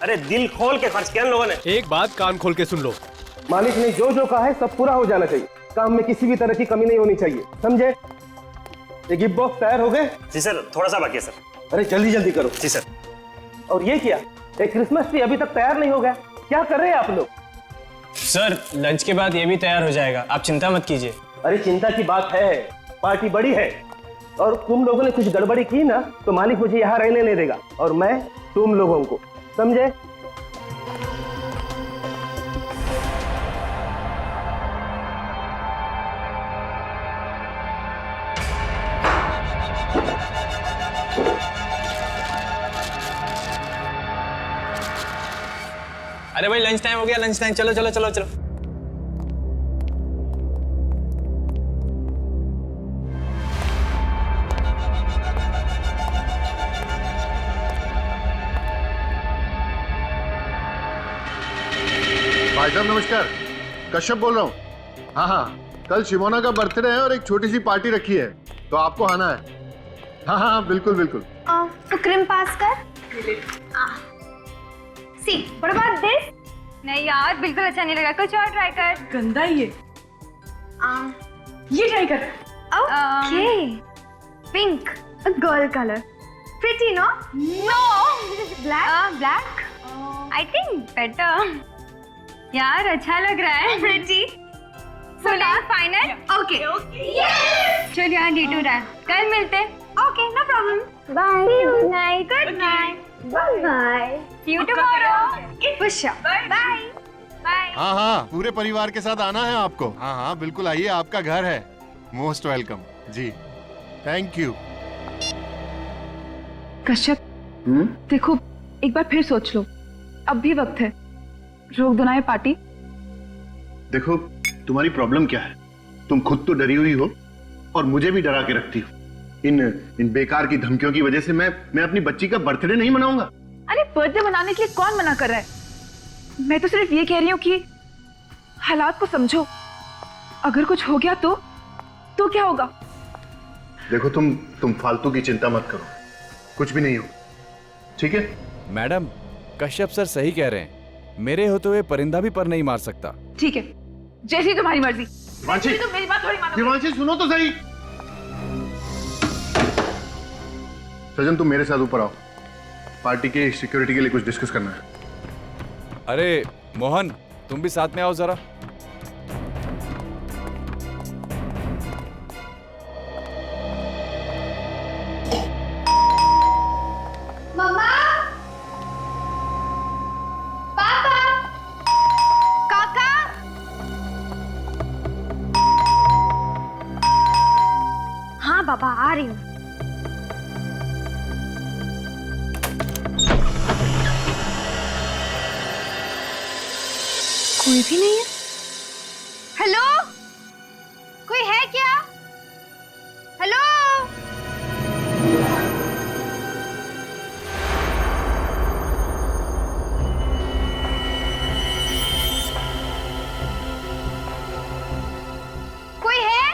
अरे दिल खोल के खर्च किया इन लोगों ने। एक बात कान खोल के सुन लो, मालिक ने जो जो कहा है सब पूरा हो जाना चाहिए। काम में किसी भी तरह की कमी नहीं होनी चाहिए, समझे? ये गिफ्ट बॉक्स तैयार हो गए? जी सर, थोड़ा सा बाकी है सर। अरे जल्दी जल्दी करो। जी सर। और ये क्या, एक क्रिसमस ट्री अभी तक तैयार नहीं हो गया, क्या कर रहे हैं आप लोग? सर लंच के बाद ये भी तैयार हो जाएगा, आप चिंता मत कीजिए। अरे चिंता की बात है, पार्टी बड़ी है और तुम लोगों ने कुछ गड़बड़ी की ना तो मालिक मुझे यहाँ रहने नहीं देगा और मैं तुम लोगों को, समझे? अरे भाई लंच टाइम हो गया, लंच टाइम, चलो चलो चलो चलो। भाई साहब नमस्कार, कश्यप बोल रहा हूँ। हाँ हाँ, कल शिमोना का बर्थडे है और एक छोटी सी पार्टी रखी है, तो आपको आना है। हाँ हाँ बिल्कुल बिल्कुल। तो क्रीम पास कर। सी, व्हाट अबाउट दिस? नहीं यार, बिल्कुल अच्छा नहीं लगा, कुछ और ट्राई कर। गंदा ही है। ये ट्राई कर। Okay, pink, a girl color. Pretty, no? No. Black? Black. I think better. यार अच्छा लग रहा है। Pretty. So last final. Okay. चल यार D2 रहा, कल मिलते। Okay, no problem. Bye. See you. Night. Good night. Bye. See you tomorrow. For sure. Bye. Bye. हाँ हाँ, पूरे परिवार के साथ आना है आपको। हाँ हाँ बिल्कुल आइए, आपका घर है। Most welcome ji, thank you. Kashyap, देखो एक बार फिर सोच लो, अब भी वक्त है, रोक दो ना ये पार्टी। देखो तुम्हारी प्रॉब्लम क्या है, तुम खुद तो डरी हुई हो और मुझे भी डरा के रखती हो। इन बेकार की धमकियों की वजह से मैं अपनी बच्ची का बर्थडे नहीं मनाऊंगा। अरे बर्थडे मनाने के लिए कौन मना कर रहा है? मैं तो सिर्फ ये कह रही हूँ कि हालात को समझो, अगर कुछ हो गया तो क्या होगा? देखो तुम फालतू की चिंता मत करो, कुछ भी नहीं हो, ठीक है? मैडम, कश्यप सर सही कह रहे हैं, मेरे होते हुए परिंदा भी पर नहीं मार सकता। ठीक है, जैसी तुम्हारी मर्जी। दिवांशी, तो मेरी बात थोड़ी मानो। दिवांशी सुनो तो सही। सजन तुम मेरे साथ ऊपर आओ, पार्टी के सिक्योरिटी के लिए कुछ डिस्कस करना है। अरे मोहन, तुम भी साथ में आओ जरा। मम्मा, पापा, काका। हाँ बाबा, आ रही हूँ। कोई भी नहीं है। हेलो, कोई है क्या? हेलो, कोई है?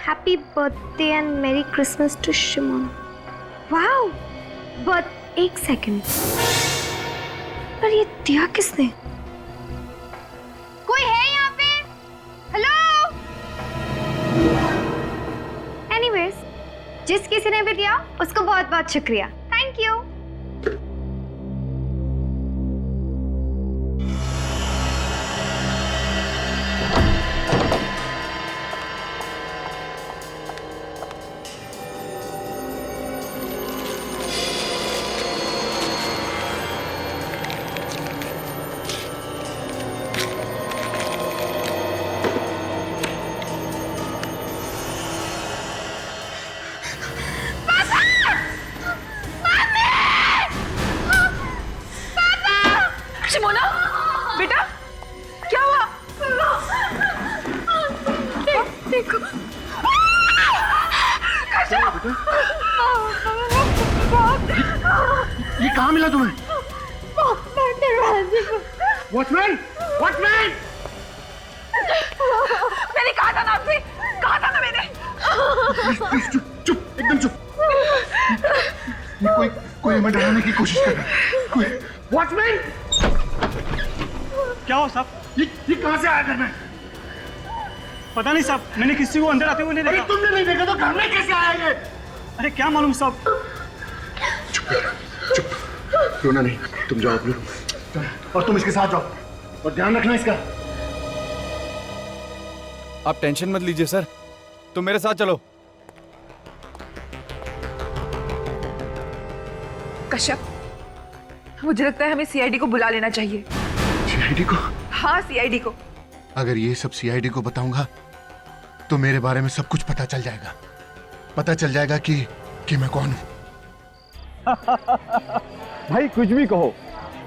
Happy birthday and merry Christmas to Shimon. Wow, but एक सेकंड, पर ये दिया किसने? कोई है यहाँ पे? हेलो? एनीवेज, जिस किसी ने भी दिया उसको बहुत बहुत शुक्रिया, थैंक यू। शिमोना, बेटा क्या हुआ? देखो, ये कहाँ मिला तुम्हें? Watchman, watchman! मैंने कहा था ना आपसे, कहा था ना मैंने। चुप चुप, कोई हमें डराने की कोशिश कर रहा है। कोई वॉचमैन, क्या हो साहब? ये कहां से आया घर में? पता नहीं साहब, मैंने किसी को अंदर आते हुए नहीं अरे देखा। तुमने नहीं देखा तो घर में कैसे आया ये? अरे क्या मालूम साहब। चुप, रोना नहीं, तुम जाओ अपने रूम और तुम इसके साथ जाओ और ध्यान रखना इसका। आप टेंशन मत लीजिए सर, तुम मेरे साथ चलो। कश्यप, मुझे लगता है हमें सीआईडी को बुला लेना चाहिए। सीआईडी को? हाँ, सीआईडी को। अगर ये सब सीआईडी को बताऊंगा तो मेरे बारे में सब कुछ पता चल जाएगा। पता चल जाएगा कि मैं कौन हूं। भाई कुछ भी कहो,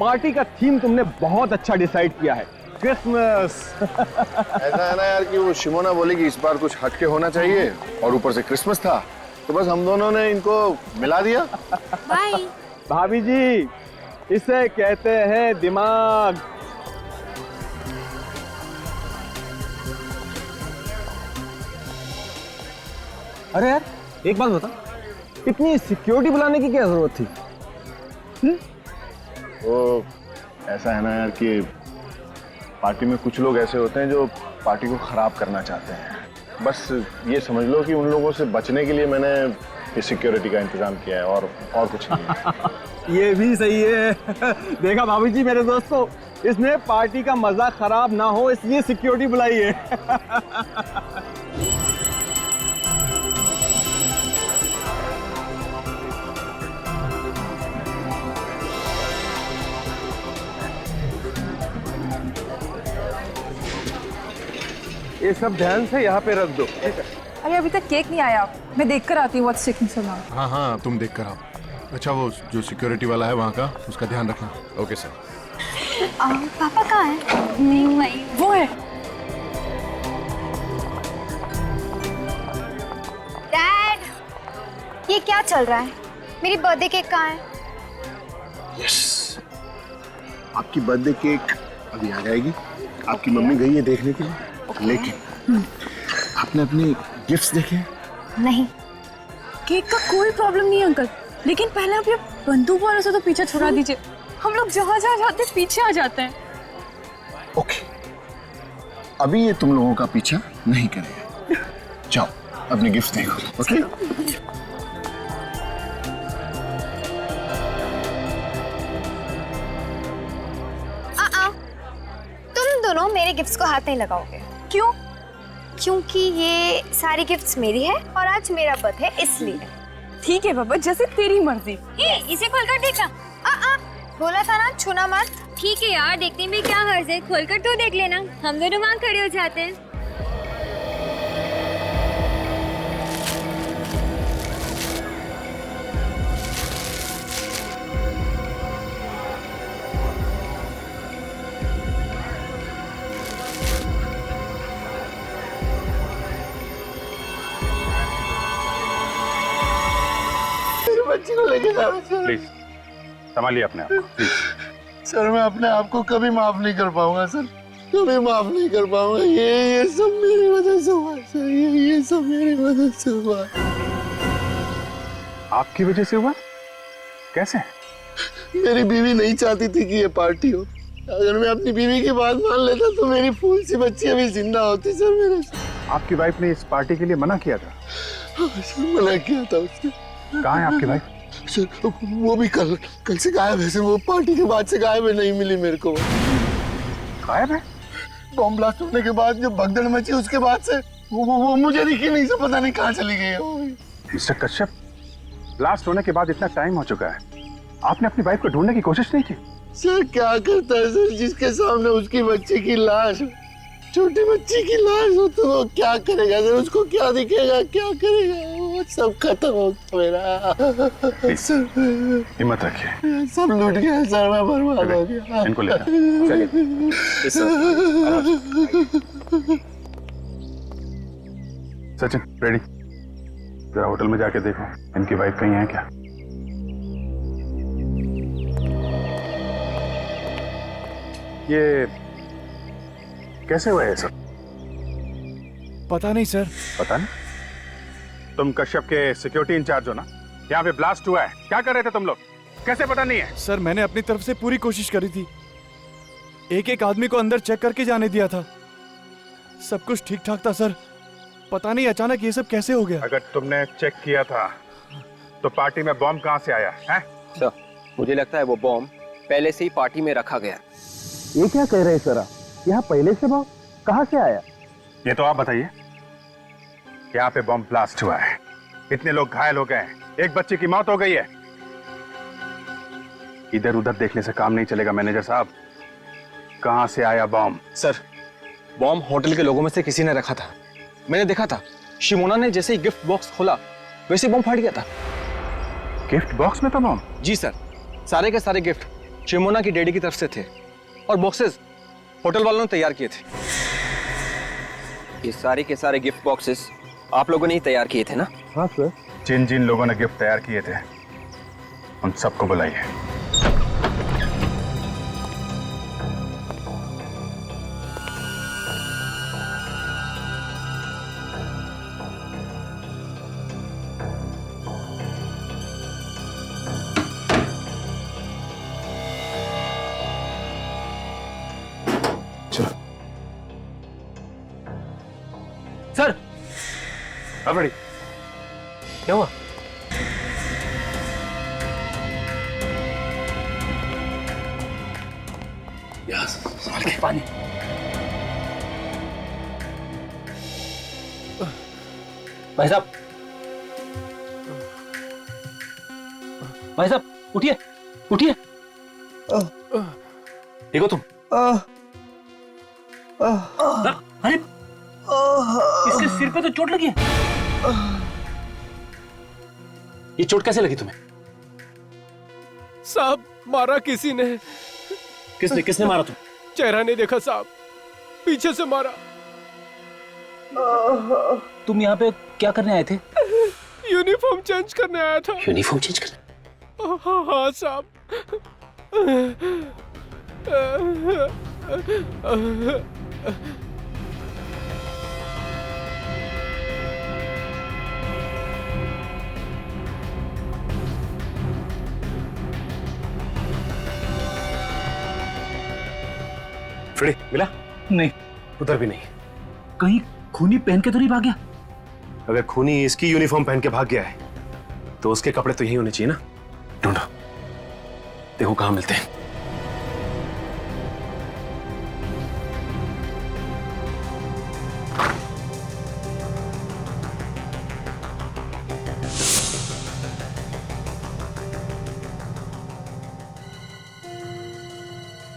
पार्टी का थीम तुमने बहुत अच्छा डिसाइड किया है, क्रिसमस। ऐसा है ना यार कि वो शिमोना बोली कि इस बार कुछ हटके होना चाहिए और ऊपर से क्रिसमस था, तो बस हम दोनों ने इनको मिला दिया। बाय। भाभी जी, इसे कहते हैं दिमाग। अरे यार एक बात बता, इतनी सिक्योरिटी बुलाने की क्या जरूरत थी? वो ऐसा है ना यार कि पार्टी में कुछ लोग ऐसे होते हैं जो पार्टी को खराब करना चाहते हैं। बस ये समझ लो कि उन लोगों से बचने के लिए मैंने ये सिक्योरिटी का इंतजाम किया है और कुछ नहीं है। ये भी सही है। देखा भाभी जी मेरे दोस्तों, इसने पार्टी का मजा खराब ना हो इसलिए सिक्योरिटी बुलाई है। ये सब ध्यान से यहाँ पे रख दो। अरे अभी तक केक नहीं आया, मैं देख कर आती हूँ व्हाट्स टेकिंग सो लॉन्ग। हाँ तुम देख कर आओ। अच्छा वो जो सिक्योरिटी वाला है वहाँ का, उसका ध्यान रखना। Okay sir. पापा कहाँ है? वो है। डैड, ये क्या चल रहा है? मेरी बर्थडे केक कहाँ है? यस, आपकी बर्थडे केक अभी आ जाएगी। आपकी मम्मी गई है देखने के लिए, लेकिन आपने अपने गिफ्ट्स देखे? नहीं। केक का कोई प्रॉब्लम नहीं है अंकल, लेकिन पहले आप ये बंदूक वालों से तो पीछे छुड़ा दीजिए। हम लोग जहाँ जहाँ जाते हैं पीछे आ जाते हैं। ओके, अभी ये तुम लोगों का पीछा नहीं करेगा। जाओ अपने गिफ्ट देखो। ओके तुम दोनों मेरे गिफ्ट्स को हाथ नहीं लगाओगे। क्यों? क्योंकि ये सारी गिफ्ट्स मेरी है और आज मेरा बर्थडे है इसलिए। ठीक है बाबा, जैसे तेरी मर्जी। इसे खोलकर देखना। बोला था ना छूना मत। ठीक है यार, देखने में क्या हर्ज है, खोलकर तू देख लेना, हम दोनों वहाँ खड़े हो जाते हैं। बच्ची को लेके जाओ सर। प्लीज संभालिए अपने आप को, प्लीज। सर मैं अपने आप को कभी माफ नहीं कर पाऊंगा सर, कभी माफ नहीं कर पाऊंगा। ये सब मेरी वजह से हुआ सर, ये सब मेरी वजह से हुआ। आपकी वजह से हुआ? कैसे? मेरी बीवी नहीं चाहती थी कि ये पार्टी हो। अगर मैं अपनी बीवी की बात मान लेता तो मेरी फूल सी बच्ची अभी जिंदा होती सर मेरे से। आपकी वाइफ ने इस पार्टी के लिए मना किया था? सर मना किया था उसने। कहाँ है आपकी वाइफ? सर वो भी कल से गायब है सर, वो पार्टी के बाद से गायब है, नहीं मिली मेरे को। गायब है? बॉम्ब ब्लास्ट होने के बाद जो भगदड़ मची उसके बाद से वो मुझे दिखी नहीं, सर पता नहीं कहाँ चली गई है वो। मिस्टर कश्यप, ब्लास्ट होने के बाद इतना टाइम हो चुका है, आपने अपनी वाइफ को ढूंढने की कोशिश नहीं की? सर क्या करता है सर, जिसके सामने उसकी बच्ची की लाश, छोटी बच्ची की लाश हो तो वो क्या करेगा सर, उसको क्या दिखेगा, क्या करेगा, वो सब खत्म हो गया मेरा। सर हिम्मत रखिए। सब लूट गया सर, मैं बर्बाद हो गया। इनको लेकर सचिन रेडी, जरा होटल में जाके देखो इनकी वाइफ कहीं है क्या। ये कैसे हुआ है सब? पता नहीं सर। पता नहीं? तुम कश्यप के सिक्योरिटी इंचार्ज हो ना? यहाँ पे ब्लास्ट हुआ है, क्या कर रहे थे तुम लोग? कैसे पता नहीं है? सर मैंने अपनी तरफ से पूरी कोशिश करी थी, एक एक आदमी को अंदर चेक करके जाने दिया था, सब कुछ ठीक ठाक था सर। पता नहीं अचानक ये सब कैसे हो गया। अगर तुमने चेक किया था तो पार्टी में बॉम्ब कहाँ से आया है? सर मुझे लगता है वो बॉम्ब पहले से ही पार्टी में रखा गया। ये क्या कह रहे हैं सर? यहाँ पहले से बॉम्ब कहाँ से आया? ये तो आप बताइए। यहाँ पे बॉम्ब ब्लास्ट हुआ है, इतने लोग घायल हो गए हैं, एक बच्चे की मौत हो गई है। इधर उधर देखने से काम नहीं चलेगा मैनेजर साहब, कहां से आया बॉम्ब? सर बॉम्ब होटल के लोगों में से किसी ने रखा था, मैंने देखा था। शिमोना ने जैसे ही गिफ्ट बॉक्स खोला वैसे बॉम्ब फट गया था। गिफ्ट बॉक्स में था बॉम्ब? जी सर, सारे के सारे गिफ्ट शिमोना की डैडी की तरफ से थे और बॉक्सेस होटल वालों ने तैयार किए थे। ये सारे के सारे गिफ्ट बॉक्सेस आप लोगों ने ही तैयार किए थे ना? हाँ सर। जिन जिन लोगों ने गिफ्ट तैयार किए थे उन सबको बुलाइए। सर अब रेडी? क्या हुआ? पानी। भाई साहब, भाई साहब उठिए उठिए। ठीक हो तुम? अरे इसके सिर पे तो चोट लगी है। ये चोट कैसे लगी तुम्हें? साहब मारा किसी ने। किसने किसने मारा तुम? चेहरा नहीं देखा साहब, पीछे से मारा। तुम यहाँ पे क्या करने आए थे? यूनिफॉर्म चेंज करने आया था। यूनिफॉर्म चेंज करने? हाँ साहब। फ्रेडी मिला? नहीं, उधर भी नहीं। कहीं खूनी पहन के तो नहीं भाग गया? अगर खूनी इसकी यूनिफॉर्म पहन के भाग गया है तो उसके कपड़े तो यही होने चाहिए ना। ढूंढो, देखो कहां मिलते हैं।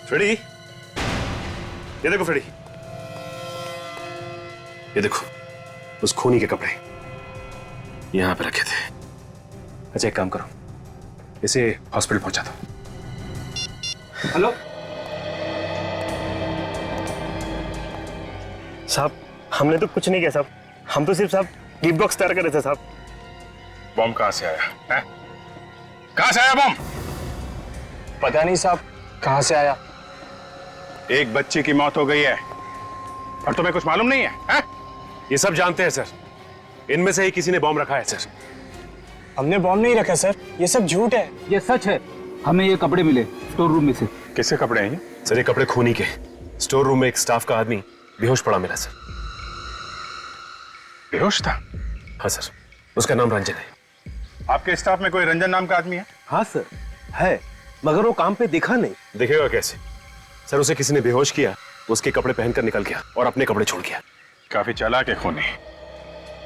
फ्रेडी, ये देखो फ्रेडी, ये देखो उस खूनी के कपड़े यहां पे रखे थे। अच्छा एक काम करो, इसे हॉस्पिटल पहुंचा दो। हेलो साहब, हमने तो कुछ नहीं किया साहब, हम तो सिर्फ साहब गिफ्ट बॉक्स तैयार कर रहे थे साहब। बॉम्ब कहां से आया है? कहां से आया बॉम्ब? पता नहीं साहब कहां से आया। एक बच्चे की मौत हो गई है और तुम्हें कुछ मालूम नहीं है? ये सब जानते हैं सर, इनमें से ही किसी ने बॉम्ब रखा है सर। हमने बॉम्ब नहीं रखा सर, ये सब झूठ है। ये सच है, हमें ये कपड़े मिले स्टोर रूम में से। किसके कपड़े हैं ये? सर ये कपड़े खूनी के। स्टोर रूम में एक स्टाफ का आदमी बेहोश पड़ा मिला सर। बेहोश था? हाँ सर, उसका नाम रंजन है। आपके स्टाफ में कोई रंजन नाम का आदमी है? हाँ सर है, मगर वो काम पे दिखा नहीं। दिखेगा कैसे सर? उसे किसी ने बेहोश किया, उसके कपड़े पहनकर निकल गया और अपने कपड़े छोड़ गया। काफी चालाक है खूनी,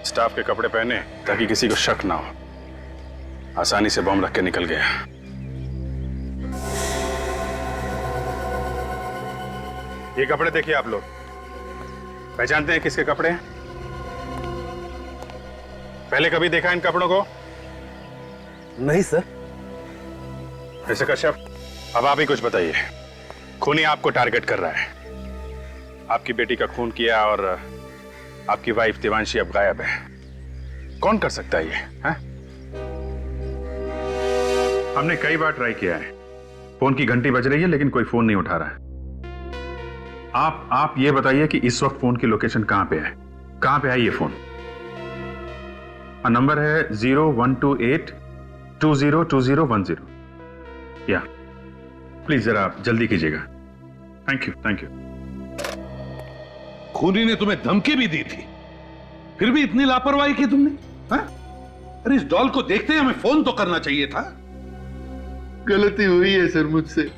स्टाफ के कपड़े पहने ताकि किसी को शक ना हो, आसानी से बॉम्ब रख के निकल गया। ये कपड़े देखिए आप लोग, पहचानते हैं किसके कपड़े हैं? पहले कभी देखा इन कपड़ों को? नहीं सर। मिस्टर कश्यप, अब आप ही कुछ बताइए। खूनी आपको टारगेट कर रहा है, आपकी बेटी का खून किया और आपकी वाइफ देवांशी अब गायब है। कौन कर सकता है ये? हैं? हमने कई बार ट्राई किया है, फोन की घंटी बज रही है लेकिन कोई फोन नहीं उठा रहा है। आप ये बताइए कि इस वक्त फोन की लोकेशन कहां पे है? कहां पे है ये फोन? नंबर है 0128 202010। या प्लीज जरा आप जल्दी कीजिएगा। Thank you. खूनी ने तुम्हें धमकी भी दी थी, फिर भी इतनी लापरवाही की तुमने? हाँ? अरे इस डॉल को देखते ही हमें फोन तो करना चाहिए था। गलती हुई है सर मुझसे,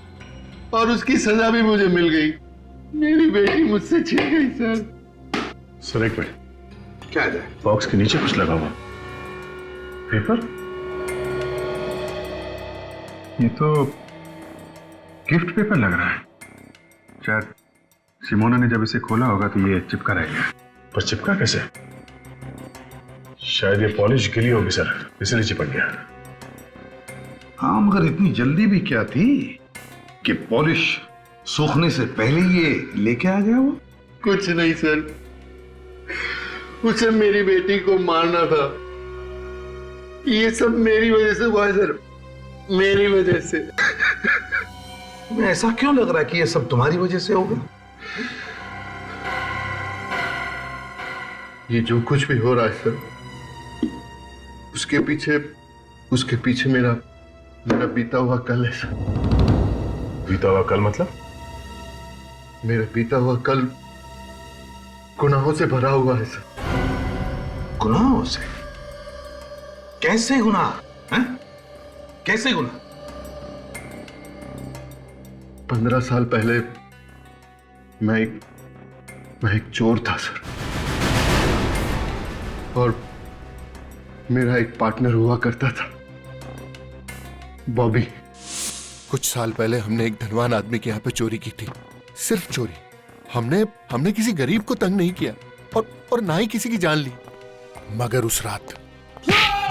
और उसकी सजा भी मुझे मिल गई। मेरी बेटी मुझसे छिन गई सर। सर एक मिनट, क्या है? बॉक्स के नीचे कुछ लगा हुआ पेपर। ये तो गिफ्ट पेपर लग रहा है। शायद सिमोना ने जब इसे खोला होगा तो ये चिपका रहेगा। पर चिपका कैसे? शायद ये पॉलिश गिली होगी सर, इसलिए चिपक गया। हाँ, मगर इतनी जल्दी भी क्या थी कि पॉलिश सूखने से पहले ये लेके आ गया वो? कुछ नहीं सर, उसे मेरी बेटी को मारना था। ये सब मेरी वजह से हुआ है सर, मेरी वजह से। तुम्हें ऐसा क्यों लग रहा है कि ये सब तुम्हारी वजह से होगा? ये जो कुछ भी हो रहा है सर, उसके पीछे मेरा बीता हुआ कल है सर। बीता हुआ कल मतलब? मेरा बीता हुआ कल गुनाहों से भरा हुआ है सर। गुनाहों से? कैसे गुनाह? हैं? कैसे गुनाह? 15 साल पहले मैं एक चोर था सर, और मेरा एक पार्टनर हुआ करता था, बॉबी। कुछ साल पहले हमने एक धनवान आदमी के यहाँ पे चोरी की थी, सिर्फ चोरी। हमने किसी गरीब को तंग नहीं किया और ना ही किसी की जान ली। मगर उस रात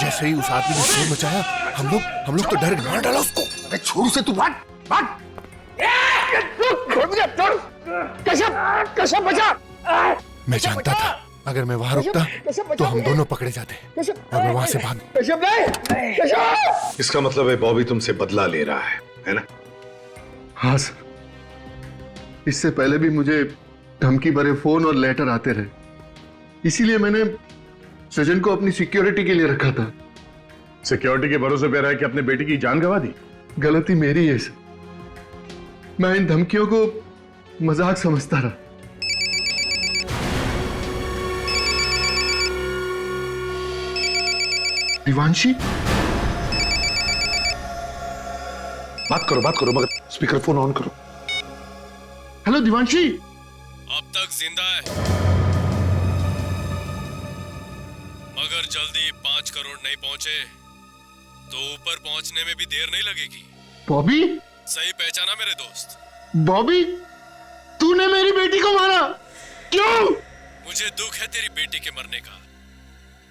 जैसे ही उस आदमी ने शोर मचाया, हम लोग तो डर मार डाला उसको। अरे छोड़ उसे, तू भाग। मैं जानता था अगर मैं वहां रुकता तो हम दोनों पकड़े जाते, और मैं वहां से भाग। इसका मतलब है बॉबी तुमसे बदला ले रहा है ना? हाँ सर, इससे पहले भी मुझे धमकी भरे फोन और लेटर आते रहे, इसीलिए मैंने सजन को अपनी सिक्योरिटी के लिए रखा था। सिक्योरिटी के भरोसे पे रहा है कि अपने बेटी की जान गंवा दी। गलती मेरी है सर, मैं इन धमकियों को मजाक समझता रहा। दिवांशी, बात करो, मगर स्पीकर फोन ऑन करो। हेलो दिवांशी। अब तक जिंदा है, मगर जल्दी 5 करोड़ नहीं पहुंचे तो ऊपर पहुंचने में भी देर नहीं लगेगी। बॉबी? सही पहचाना मेरे दोस्त? बॉबी, तूने मेरी बेटी को मारा क्यों? मुझे दुख है तेरी बेटी के मरने का,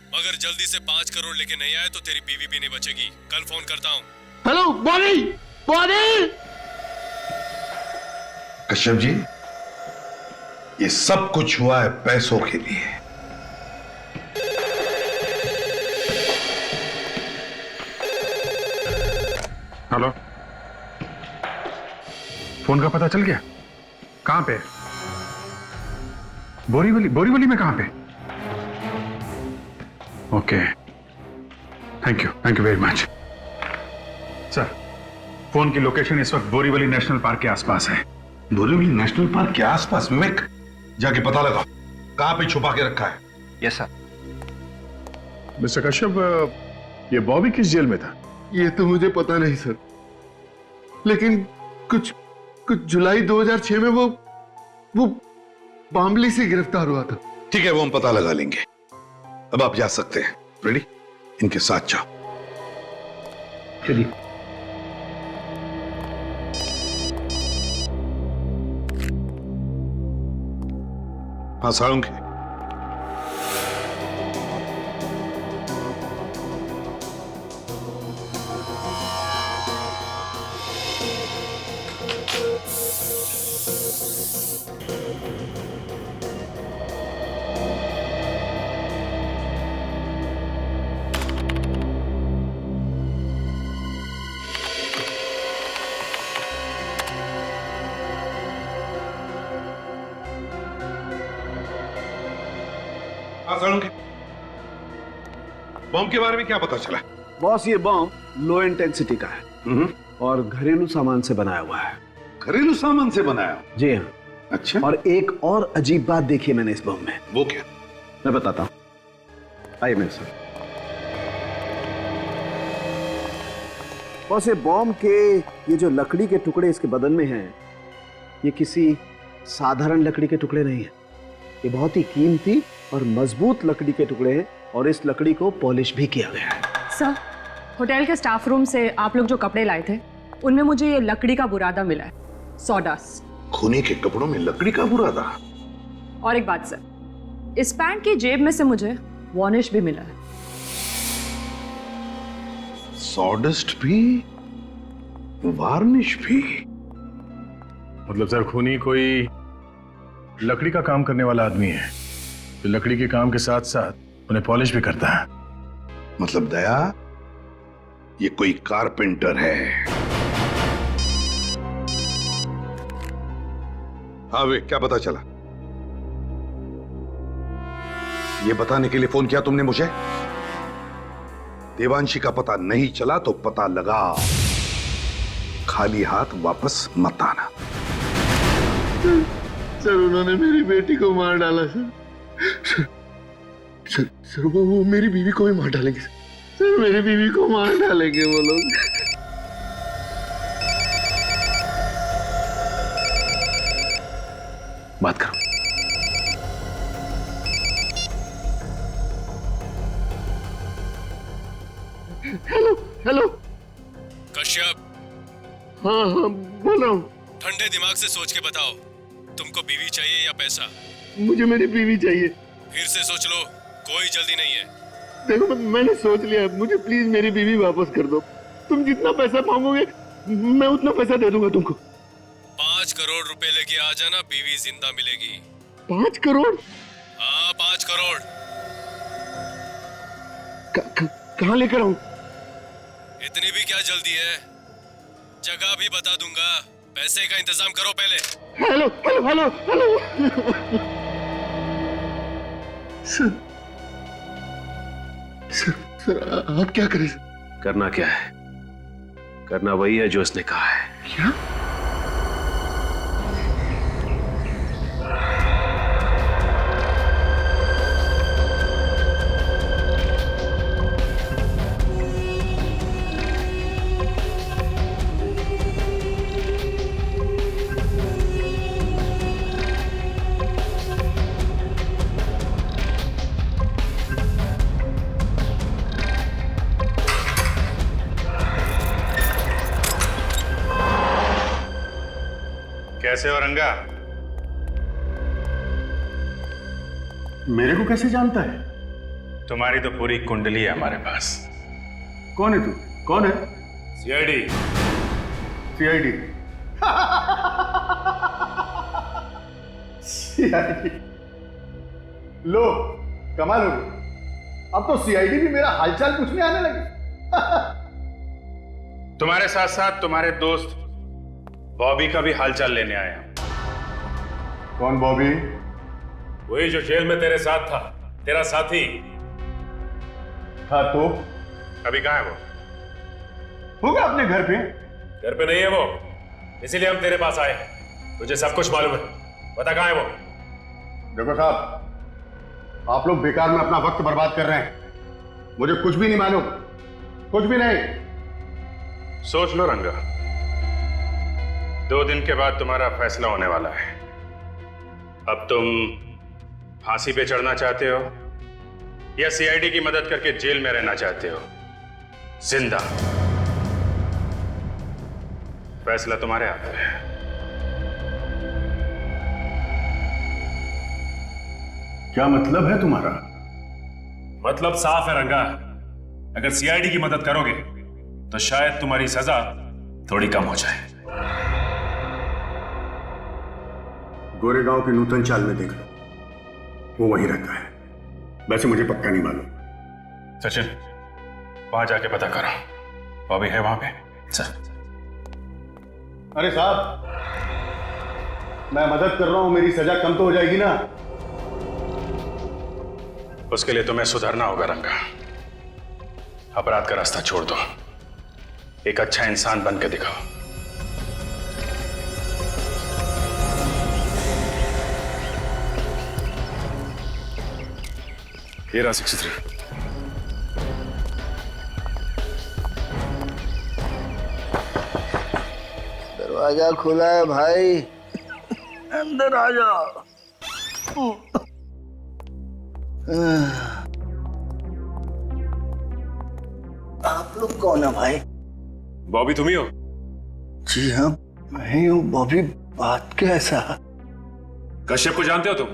मगर जल्दी से 5 करोड़ लेके नहीं आए तो तेरी बीवी भी नहीं बचेगी। कल फोन करता हूँ। हेलो बॉबी। कश्यप जी, ये सब कुछ हुआ है पैसों के लिए। हेलो, फोन का पता चल गया? कहां पे? बोरीवली में कहां पे? Okay, thank you very much sir. Phone की लोकेशन इस वक्त बोरीवली नेशनल पार्क के आसपास है। बोरीवली नेशनल पार्क के आसपास? विवेक, जाके पता लगा कहां पे छुपा के रखा है। Yes sir. मिस्टर कश्यप, ये बॉबी किस जेल में था? ये तो मुझे पता नहीं सर, लेकिन कुछ जुलाई 2006 में वो बामली से गिरफ्तार हुआ था। ठीक है, वो हम पता लगा लेंगे। अब आप जा सकते हैं। रेडी? इनके साथ जाओ। चलिए। हाँ साळुंखे, बॉम्ब के बारे में क्या पता चला? बॉस ये बॉम्ब लो इंटेंसिटी का है और घरेलू सामान से बनाया हुआ है। घरेलू सामान से बनाया? जी हाँ। अच्छा। और एक और अजीब बात देखी मैंने इस बम में। वो क्या? मैं बताता हूँ, आइए मेरे साथ। बॉस ये बॉम्ब के ये जो लकड़ी के टुकड़े इसके बदन में हैं, ये किसी साधारण लकड़ी के टुकड़े नहीं है। ये बहुत ही कीमती और मजबूत लकड़ी के टुकड़े हैं और इस लकड़ी को पॉलिश भी किया गया है। सर, होटल के स्टाफ रूम से आप लोग जो कपड़े लाए थे उनमें मुझे ये लकड़ी का बुरादा मिला है, सॉडास्ट। खूनी के कपड़ों में लकड़ी का बुरादा? और एक बात सर, इस पैंट की जेब में से मुझे वार्निश भी मिला है। सॉडस्ट भी, वार्निश भी? मतलब सर खूनी कोई लकड़ी का काम करने वाला आदमी है जो लकड़ी के काम के साथ साथ उन्हें पॉलिश भी करता है। मतलब दया, ये कोई कारपेंटर है। हाँ वे, क्या पता चला? ये बताने के लिए फोन किया तुमने मुझे? देवांशी का पता नहीं चला तो पता लगा, खाली हाथ वापस मत आना। सर उन्होंने मेरी बेटी को मार डाला सर। सर वो मेरी बीवी को भी मार डालेंगे सर, मेरी बीवी को मार डालेंगे वो लोग। बात करो। Hello hello. कश्यप। हाँ हाँ बोल रहा हूँ। ठंडे दिमाग से सोच के बताओ, तुमको बीवी चाहिए या पैसा? मुझे मेरी बीवी चाहिए। फिर से सोच लो, कोई जल्दी नहीं है। देखो मैंने सोच लिया, मुझे प्लीज मेरी बीवी वापस कर दो। तुम जितना पैसा मांगोगे मैं उतना पैसा दे दूंगा तुमको। 5 करोड़ रुपए लेके आ जाना, बीवी जिंदा मिलेगी। 5 करोड़? हाँ 5 करोड़। कहाँ लेकर आऊं? इतनी भी क्या जल्दी है, जगह भी बता दूंगा, पैसे का इंतजाम करो पहले। Hello hello hello hello. Sir आप क्या करें? करना क्या है? करना वही है जो उसने कहा है। क्या? कैसे हो रंगा? मेरे को कैसे जानता है? तुम्हारी तो पूरी कुंडली है हमारे पास। कौन है तू? कौन है? सीआईडी। सीआईडी? सीआईडी? लो कमाल हो गई, अब तो सीआईडी भी मेरा हालचाल पूछने आने लगी। तुम्हारे साथ साथ तुम्हारे दोस्त बॉबी का भी हालचाल लेने आया। कौन बॉबी? वही जो जेल में तेरे साथ था, तेरा साथी। था तो? अभी कहाँ है वो? होगा अपने घर पे। घर पे नहीं है वो, इसीलिए हम तेरे पास आए हैं। तुझे सब कुछ मालूम है, बता कहाँ है वो? देखो साहब, आप लोग बेकार में अपना वक्त बर्बाद कर रहे हैं। मुझे कुछ भी नहीं मालूम, कुछ भी नहीं। सोच लो रंगा, 2 दिन के बाद तुम्हारा फैसला होने वाला है। अब तुम फांसी पे चढ़ना चाहते हो या सीआईडी की मदद करके जेल में रहना चाहते हो जिंदा? फैसला तुम्हारे हाथ में है। क्या मतलब है तुम्हारा? मतलब साफ है रंगा, अगर सीआईडी की मदद करोगे तो शायद तुम्हारी सजा थोड़ी कम हो जाए। गोरेगांव के नूतन चाल में देख लो, वो वहीं रहता है। वैसे मुझे पक्का नहीं मालूम। सचिन, वहां जाके पता करो, बॉबी है वहां पे? सर। अरे साहब, मैं मदद कर रहा हूं, मेरी सजा कम तो हो जाएगी ना? उसके लिए तुम्हें सुधरना होगा रंगा। अपराध का रास्ता छोड़ दो, एक अच्छा इंसान बन के दिखाओ। ये रहा 63। दरवाजा खुला है भाई, अंदर आ जाओ। आप लोग कौन है भाई? बॉबी तुम ही हो? जी हाँ, मैं ही हूँ बॉबी। बात क्या है साहब? कश्यप को जानते हो तुम?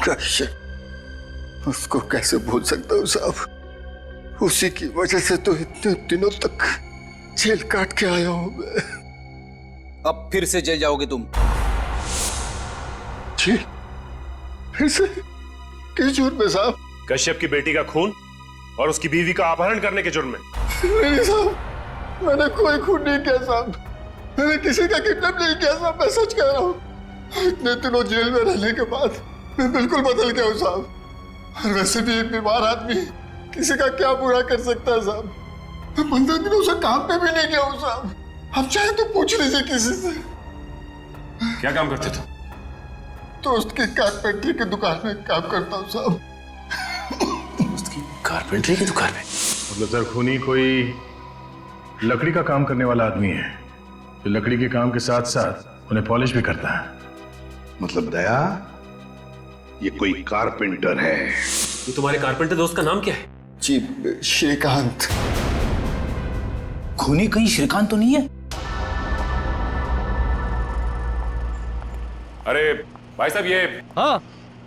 कश्यप? उसको कैसे भूल सकता हूँ साहब? उसी की वजह से तो इतने दिनों तक जेल काट के आया हूँ मैं। अब फिर से जेल जाओगे तुम? जी? फिर से? किस जुर्म में साहब? कश्यप की बेटी का खून और उसकी बीवी का अपहरण करने के जुर्म में। नहीं साहब, मैंने कोई खून नहीं किया साहब। मैंने किसी का किडनैप नहीं किया साहब, मैं सच कह रहा हूँ। इतने दिनों जेल में रहने के बाद मैं बिल्कुल बदल गया हूँ साहब। और वैसे भी एक बीमार आदमी किसी का क्या बुरा कर सकता है साहब? मैं 15 दिनों से काम पे भी नहीं गया हूँ साहब। अब चाहे तो पूछ लीजिए किसी से। क्या काम करते थे? दोस्त की कारपेंटरी की दुकान में काम करता हूँ साहब। दोस्त की कारपेंटरी की दुकान में? मतलब सर, खूनी कोई लकड़ी का काम करने वाला आदमी है जो लकड़ी के काम के साथ साथ उन्हें पॉलिश भी करता है। मतलब दया, ये कोई कारपेंटर है? ये तुम्हारे कारपेंटर दोस्त का नाम क्या है? जी, श्रीकांत। खूनी कहीं श्रीकांत तो नहीं है? अरे भाई साहब, ये हाँ,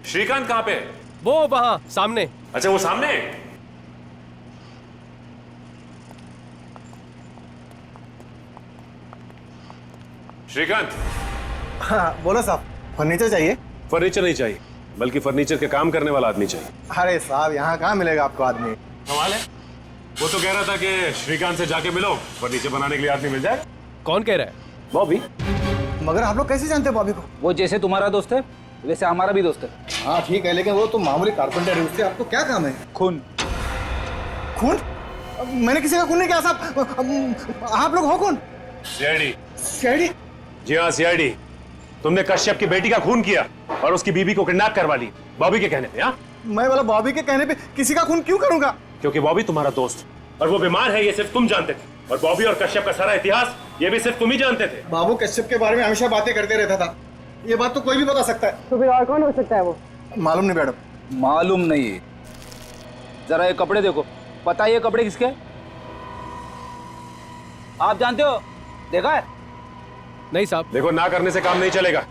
श्रीकांत कहाँ पे है? वो वहां सामने। अच्छा, वो सामने है? श्रीकांत। हाँ बोलो साहब, फर्नीचर चाहिए? फर्नीचर नहीं चाहिए, बल्कि फर्नीचर के काम करने वाला आदमी चाहिए। अरे साहब, यहाँ कहाँ मिलेगा आपको आदमी? कमाल है, वो तो कह रहा था कि श्रीकांत से जाके मिलो, फर्नीचर बनाने के लिए आदमी मिल जाए। कौन कह रहा है? बॉबी। मगर आप लोग कैसे जानते हैं बॉबी को? वो जैसे तुम्हारा दोस्त है वैसे हमारा भी दोस्त है। हाँ ठीक है, लेकिन वो तो मामूली कारपेंटर है, उससे आपको क्या काम है? खून। खून? मैंने किसी का खून नहीं किया साहब। आप लोग हो कौन? सीआईडी। सीआईडी? जी हाँ, सीआईडी। तुमने कश्यप की बेटी का खून किया और उसकी बीवी को किडनैप करवा ली बॉबी के कहने पे। हाँ, मैं बोला बॉबी के कहने पे किसी का खून क्यों करूंगा? क्योंकि बॉबी तुम्हारा दोस्त और वो बीमार है, ये सिर्फ तुम जानते थे। और बॉबी और कश्यप का सारा इतिहास ये भी सिर्फ तुम ही जानते थे। बाबू कश्यप के बारे में हमेशा बातें करते रहता था, ये बात तो कोई भी बता सकता है। तो फिर और कौन हो सकता है वो? मालूम नहीं मैडम। मालूम नहीं? जरा ये कपड़े देखो, पता है ये कपड़े किसके? आप जानते हो? देखा है? नहीं साहब। देखो, ना करने से काम नहीं चलेगा।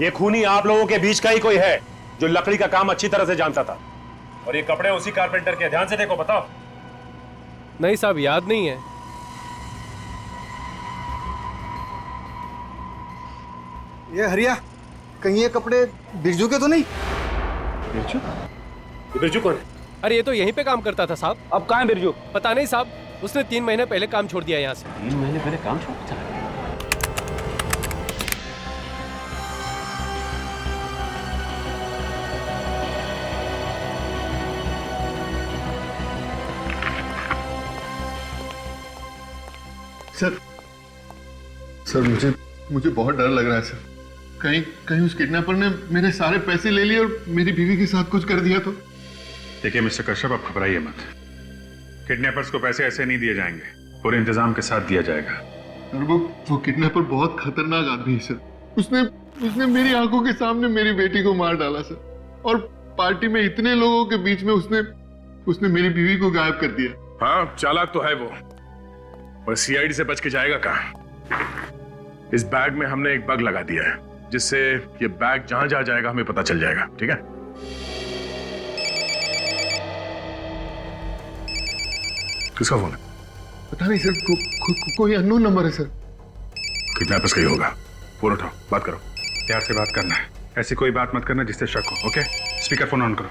ये खूनी आप लोगों के बीच का ही कोई है जो लकड़ी का काम अच्छी तरह से जानता था। और ये कपड़े उसी कारपेंटर के, ध्यान से देखो, बताओ। नहीं साहब, याद नहीं है। ये हरिया, कहीं ये कपड़े बिरजू के तो नहीं? बिरजू? बिरजू कौन है? अरे ये तो यहीं पे काम करता था साहब। अब कहाँ है बिरजू? पता नहीं साहब, उसने 3 महीने पहले काम छोड़ दिया यहाँ से। 3 महीने पहले काम छोड़ दिया? सर मुझे बहुत डर लग रहा है सर। कहीं उस किडनैपर ने मेरे सारे पैसे ले लिए और मेरी बीवी के साथ कुछ कर दिया तो? देखिए मिस्टर कश्यप, आप घबराइए मत। किडनैपर्स को पैसे ऐसे नहीं दिए जाएंगे, पूरे इंतजाम के साथ दिया जाएगा। और वो किडनैपर बहुत खतरनाक आदमी है सर। उसने मेरी आंखों के सामने मेरी बेटी को मार डाला सर। और पार्टी में इतने लोगों के बीच में उसने मेरी बीवी को गायब कर दिया। हाँ, चालाक तो है वो, और सीआईडी से बच के जाएगा कहाँ? इस बैग में हमने एक बग लगा दिया है, जिससे ये बैग जहां जहां जाएगा हमें पता चल जाएगा। ठीक है? किसका फोन है? पता नहीं सर, कोई अननोन नंबर है सर। किडनैपर्स का ही होगा। फोन उठाओ, बात करो। प्यार से बात करना है, ऐसी कोई बात मत करना जिससे शक हो। ओके? स्पीकर फोन ऑन करो।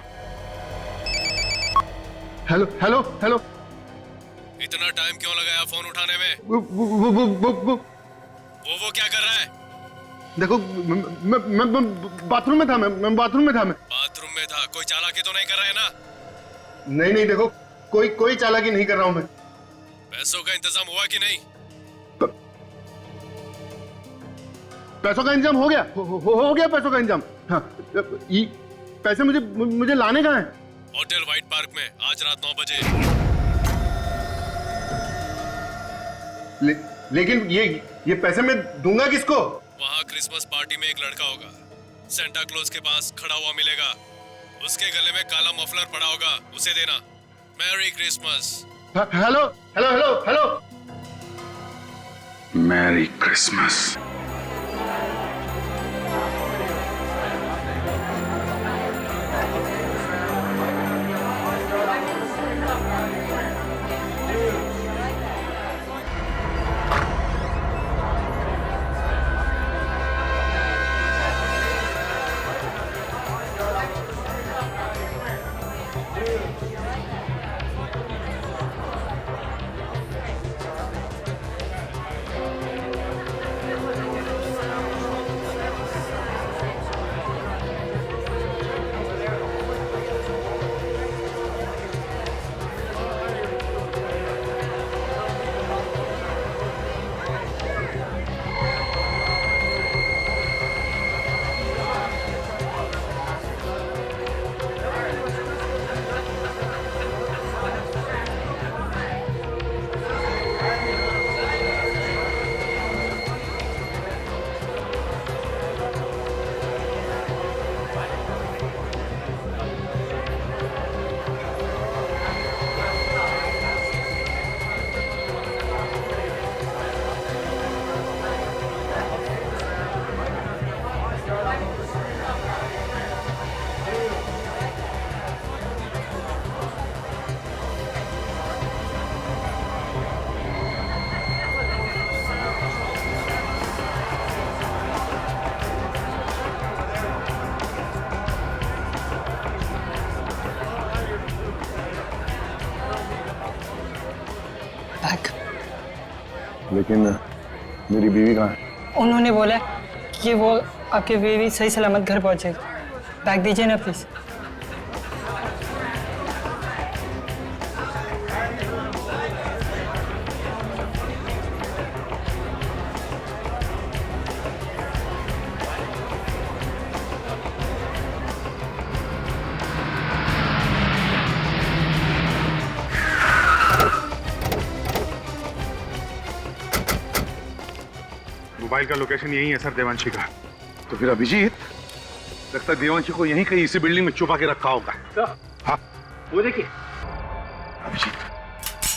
Hello hello hello. इतना टाइम क्यों लगाया फोन उठाने में? वो क्या कर रहा है? देखो, मैं बाथरूम में था। मैं बाथरूम में था। बाथरूम में था? कोई चालाकी तो नहीं कर रहा है ना? नहीं देखो, कोई चालाकी नहीं कर रहा हूं मैं। पैसों का इंतजाम हुआ कि नहीं? पैसों का इंतजाम हो गया, हो गया पैसों का इंतजाम। हाँ, ये पैसे मुझे लाने कहाँ हैं? होटल व्हाइट पार्क में आज रात 9 बजे। लेकिन ये पैसे मैं दूंगा किसको? वहाँ क्रिसमस पार्टी में एक लड़का होगा, सेंटा क्लॉज के पास खड़ा हुआ मिलेगा। उसके गले में काला मफलर पड़ा होगा, उसे देना। Merry Christmas. Hello hello hello hello. Merry Christmas. लेकिन मेरी बीवी कहाँ है? उन्होंने बोला कि वो आपकी बीवी सही सलामत घर पहुंचेगी। बैग दीजिए ना प्लीज। मोबाइल का लोकेशन यही है सर, देवांशी का। तो फिर अभिजीत लगता है देवांशी को यहीं कहीं इसी बिल्डिंग में छुपा के रखा होगा। हाँ, वो देखिए अभिजीत,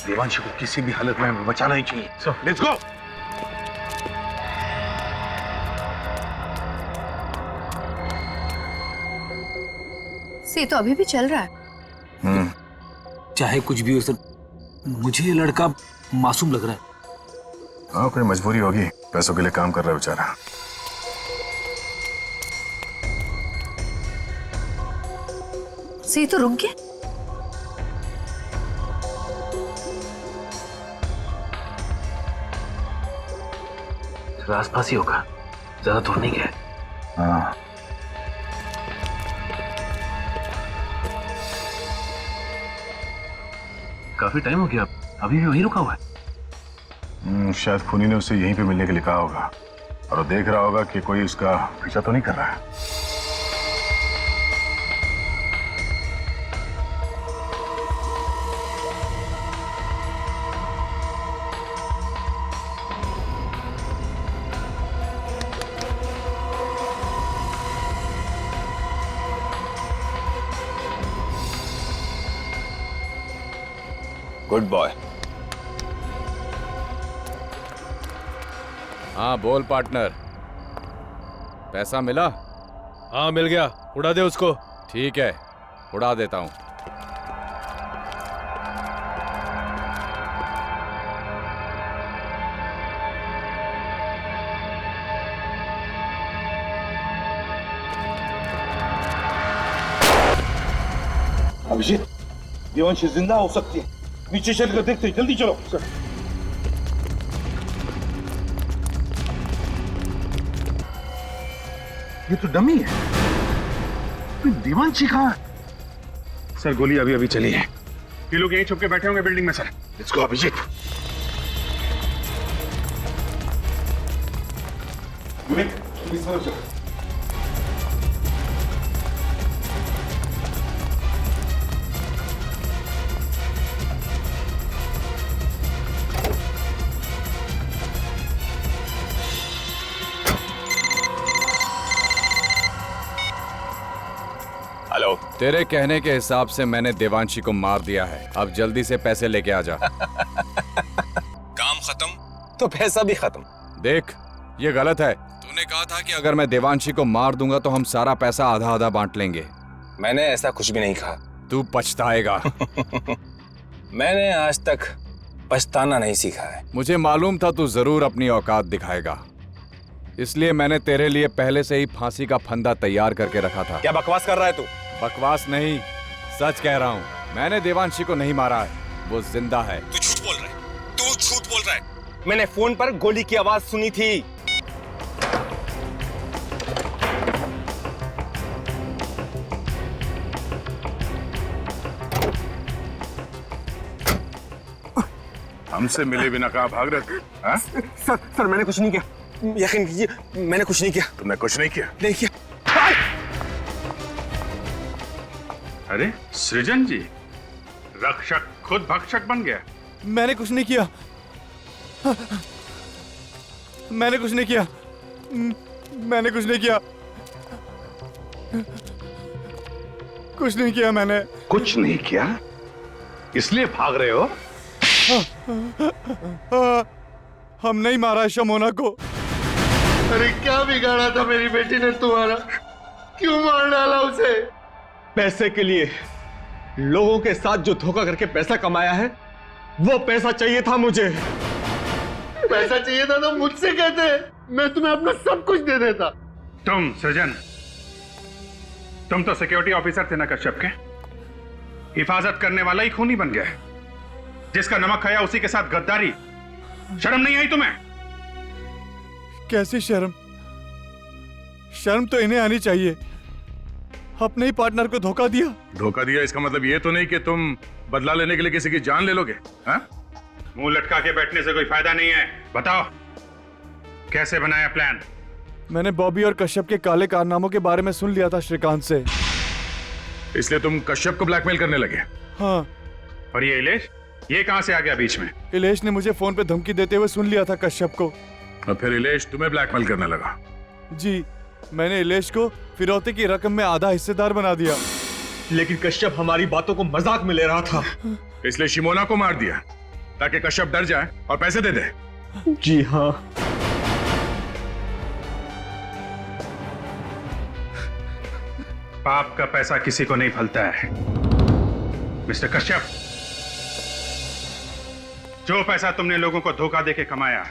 देवांशी को किसी भी हालत में बचाना ही चाहिए। So let's go. से तो अभी भी चल रहा है। चाहे कुछ भी हो सर, मुझे ये लड़का मासूम लग रहा है। हाँ, कोई मजबूरी होगी, पैसों के लिए काम कर रहा है बेचारा। से तो रुक गया। आसपास ही होगा, ज्यादा दूर नहीं गया। हाँ, काफी टाइम हो गया, अभी भी वहीं रुका हुआ है। शायद खूनी ने उसे यहीं पे मिलने के लिए कहा होगा और वो देख रहा होगा कि कोई उसका पीछा तो नहीं कर रहा है। Good boy. हाँ बोल पार्टनर, पैसा मिला? हाँ मिल गया, उड़ा दे उसको। ठीक है, उड़ा देता हूँ। अभिजीत, देवांशी जिंदा हो सकती है, नीचे चलकर देखते, जल्दी चलो। सर। ये तो डमी है, देवांशी कहाँ है? सर गोली अभी अभी चली है, ये लोग यहीं छुप के बैठे होंगे बिल्डिंग में sir. Let's go Abhijit. Hello. तेरे कहने के हिसाब से मैंने देवांशी को मार दिया है। अब जल्दी से पैसे लेके आ जा। काम खत्म तो पैसा भी खत्म। देख, ये गलत है। तूने कहा था कि अगर मैं देवांशी को मार दूंगा तो हम सारा पैसा आधा आधा बांट लेंगे। मैंने ऐसा कुछ भी नहीं कहा। तू पछताएगा। मैंने आज तक पछताना नहीं सीखा है। मुझे मालूम था तू जरूर अपनी औकात दिखाएगा, इसलिए मैंने तेरे लिए पहले से ही फांसी का फंदा तैयार करके रखा था। क्या बकवास कर रहा है तू? बकवास नहीं, सच कह रहा हूँ। मैंने देवांशी को नहीं मारा है, वो जिंदा है। तू झूठ बोल रहा है, तू झूठ बोल रहा है। मैंने फोन पर गोली की आवाज सुनी थी। हमसे मिले बिना कहाँ भाग रहे थे? हाँ? सर मैंने कुछ नहीं किया, यकीन कीजिए मैंने कुछ नहीं किया। तुमने कुछ नहीं किया? नहीं किया। अरे सृजन जी, रक्षक खुद भक्षक बन गया। मैंने कुछ नहीं किया। मैंने कुछ नहीं किया। मैंने कुछ नहीं किया। कुछ नहीं किया मैंने। कुछ नहीं किया, इसलिए भाग रहे हो? हम नहीं मारा शमोना को। अरे क्या बिगाड़ा था मेरी बेटी ने तुम्हारा? क्यों मार डाला उसे? पैसे के लिए, लोगों के साथ जो धोखा करके पैसा कमाया है, वो पैसा चाहिए था मुझे। पैसा चाहिए था तो मुझसे कहते, मैं तुम्हें अपना सब कुछ दे देता। तुम सृजन, तुम तो सिक्योरिटी ऑफिसर थे ना कश्यप के? हिफाजत करने वाला ही खूनी बन गया। जिसका नमक खाया उसी के साथ गद्दारी। शर्म नहीं आई तुम्हें? कैसी शर्म? शर्म तो इन्हें आनी चाहिए। अपने ही पार्टनर को धोखा दिया। धोखा दिया इसका मतलब ये तो नहीं कि तुम बदला लेने के लिए किसी की जान ले लोगे? हाँ? मुंह लटका के बैठने से कोई फायदा नहीं है। बताओ कैसे बनाया प्लान? मैंने बॉबी और कश्यप के काले कारनामों के बारे में सुन लिया था श्रीकांत से। इसलिए तुम कश्यप को ब्लैकमेल करने लगे? हाँ। और ये इलेश, ये कहां से आ गया बीच में? इलेश ने मुझे फोन पे धमकी देते हुए सुन लिया था कश्यप को। और फिर इलेश तुम्हें ब्लैकमेल करने लगा? जी, मैंने इलेश को फिरौती की रकम में आधा हिस्सेदार बना दिया। लेकिन कश्यप हमारी बातों को मजाक में ले रहा था। इसलिए शिमोना को मार दिया ताकि कश्यप डर जाए और पैसे दे दे। जी हाँ। पाप का पैसा किसी को नहीं फलता है मिस्टर कश्यप। जो पैसा तुमने लोगों को धोखा देके कमाया,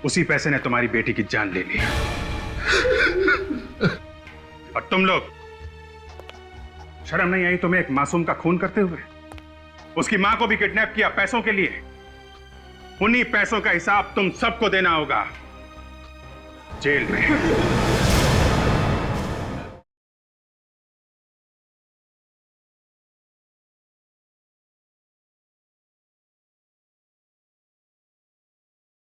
उसी पैसे ने तुम्हारी बेटी की जान ले ली। और तुम लोग, शर्म नहीं आई तुम्हें एक मासूम का खून करते हुए? उसकी मां को भी किडनैप किया पैसों के लिए। उन्हीं पैसों का हिसाब तुम सबको देना होगा जेल में।